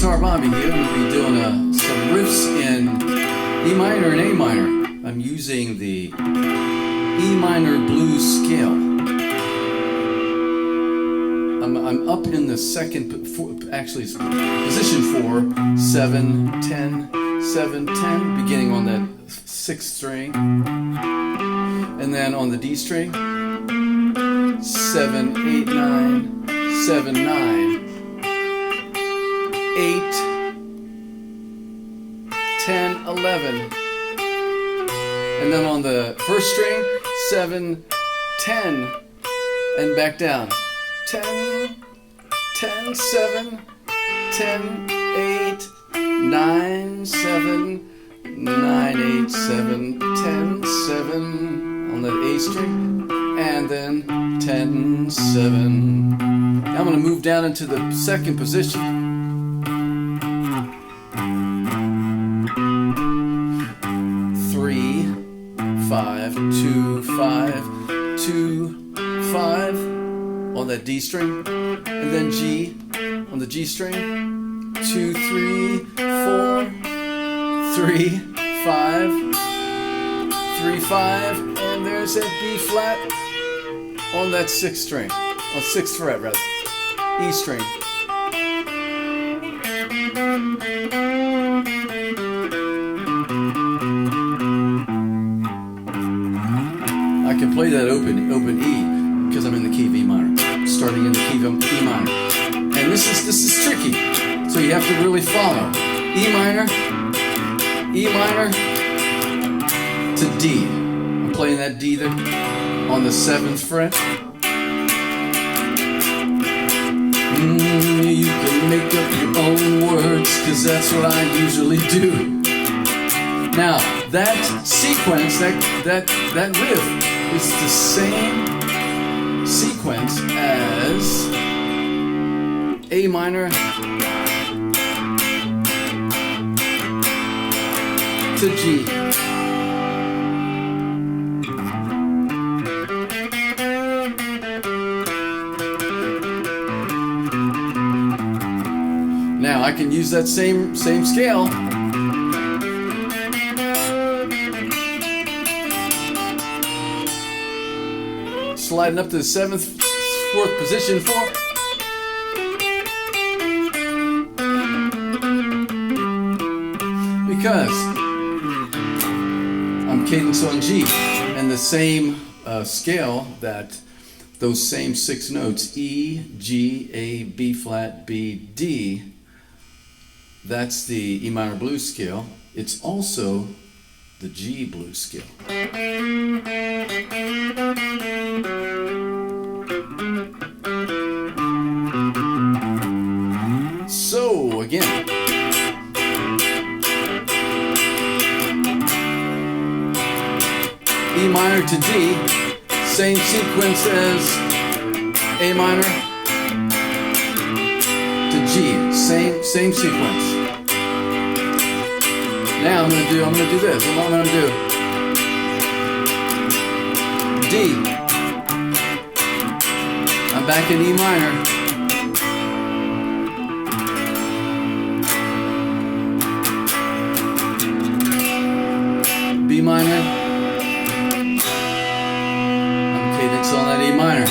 Guitar Bobby here. I'm going to be doing some riffs in E minor and A minor. I'm using the E minor blues scale. I'm up in the second, actually it's position 4, 7, 10, 7, 10, beginning on that 6th string. And then on the D string, 7, 8, 9, 7, 9. 8, 10, 11. And then on the first string, 7, 10, and back down. 10, 10, 7, 10, 8, 9, 7, 9, 8, 7, 10, 7 on the A string, and then 10, 7. Now I'm going to move down into the second position. 3, 5, 2, 5, 2, 5 on that D string, and then G on the G string, 2, 3, 4, 3, 5, 3, 5, and there's that B flat on that 6th string, on 6th fret rather, E string. I can play that open E because I'm in the key of E minor, starting in the key of E minor. And this is tricky, so you have to really follow. E minor to D. I'm playing that D there on the 7th fret. You can make up your own words, because that's what I usually do. Now, that sequence, that riff, is the same sequence as A minor to G. Now I can use that same scale. Sliding up to the 7th, 4th position 4. Because I'm cadence on G, and the same scale, that those same 6 notes, E, G, A, B flat, B, D, that's the E minor blues scale. It's also the G blues scale. So again, E minor to D, same sequence as A minor to G, same sequence. Now I'm gonna do this. What I'm gonna do? D. I'm back in E minor. B minor. I'm cadence on that E minor.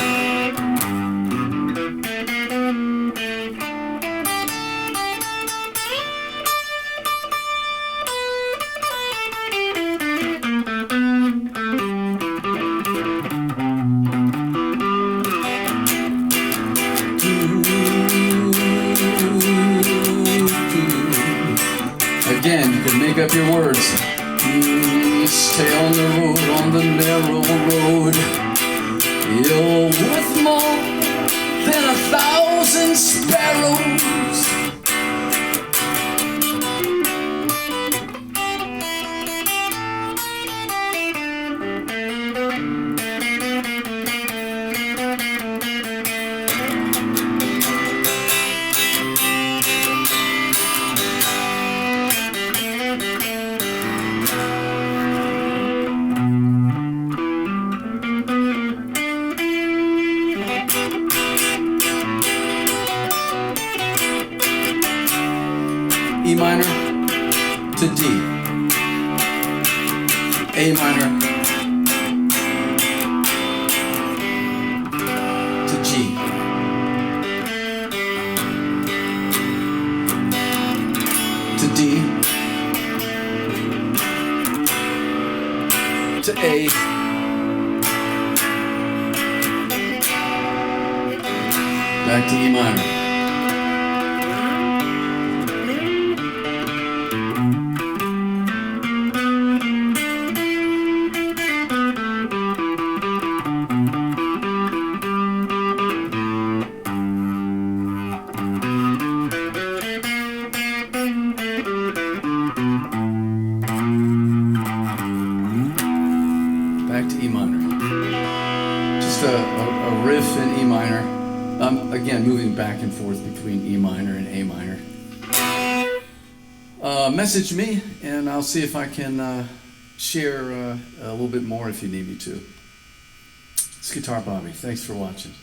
Again, you can make up your words. Stay on the road, on the narrow road. You're worth more than 1,000 sparrows. E minor to D, A minor to G, to D, to A, back to E minor. Back to E minor. Just a riff in E minor. Again, moving back and forth between E minor and A minor. Message me, and I'll see if I can share a little bit more if you need me to. It's Guitar Bobby. Thanks for watching.